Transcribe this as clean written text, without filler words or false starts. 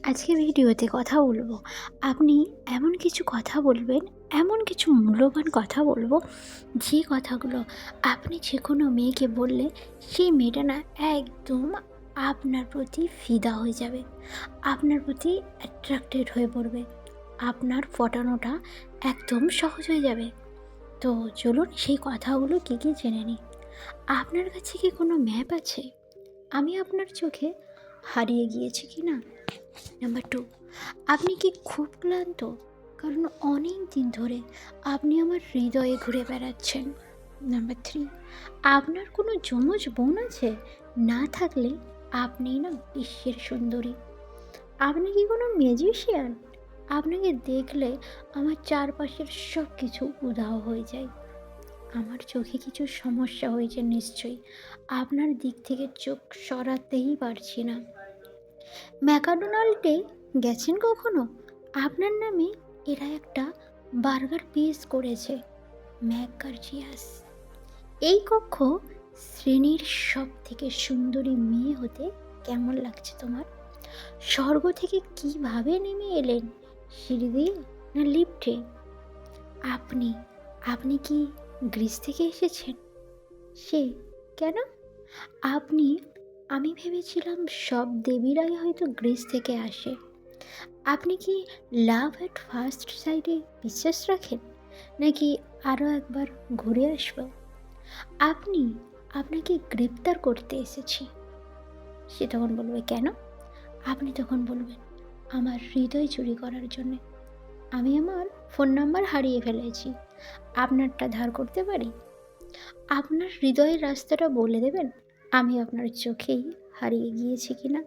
আজকে ভিডিওতে কথা বলবো। আপনি এমন কিছু কথা বলবেন, এমন কিছু মূল্যবান কথা বলবো, যে কথাগুলো আপনি যে কোনো মেয়েকে বললে সেই মেয়েটা না একদম আপনার প্রতি ফিদা হয়ে যাবে, আপনার প্রতি অ্যাট্রাক্টেড হয়ে পড়বে, আপনার পটানোটা একদম সহজ হয়ে যাবে। তো চলুন সেই কথাগুলো কী কী জেনে নিই। আপনার কাছে কি কোনো ম্যাপ আছে আমি আপনার চোখে হারিয়ে গিয়েছি কি না? নাম্বার 2, আপনি কি খুব ক্লান্ত? কারণ অনেক দিন ধরে আপনি আমার হৃদয়ে ঘুরে বেড়াচ্ছেন। নাম্বার 3, আপনার কোনো যমজ বোন আছে? না থাকলে আপনিই না বিশ্বের সুন্দরী। আপনি কি কোনো ম্যাজিশিয়ান? আপনাকে দেখলে আমার চারপাশের সব কিছু উধাও হয়ে যায়। আমার চোখে কিছু সমস্যা হয়েছে নিশ্চয়ই, আপনার দিক থেকে চোখ সরাতেই পারছি না। ম্যাকডোনাল্ডে গেছেন কখনো? আপনার নামে এরা একটা বার্গার পিস করেছে, ম্যাকগার্জিয়াস। এই কক্ষ শ্রেণীর সব থেকে সুন্দরী মেয়ে হতে কেমন লাগছে তোমার? স্বর্গ থেকে কিভাবে নেমে এলেন, সিঁড়ি দিয়ে না লিফটে? আপনি আপনি কি গ্রিস থেকে এসেছেন? সে কেন? আপনি আমি ভেবেছিলাম সব দেবীরাই হয়তো গ্রিস থেকে আসে। আপনি কি লাভ অ্যাট ফার্স্ট সাইটে বিশ্বাস রাখেন, নাকি আরও একবার ঘুরে আসবো? আপনি আপনাকে গ্রেপ্তার করতে এসেছি। সে তখন বলবে কেন? আপনি তখন বলবেন আমার হৃদয় চুরি করার জন্যে। আমি আমার ফোন নাম্বার হারিয়ে ফেলেছি, আপনারটা ধার করতে পারি? আপনার হৃদয়ের রাস্তাটা বলে দেবেন আমি আপনার চোখেই হারিয়ে গিয়েছি কিনা।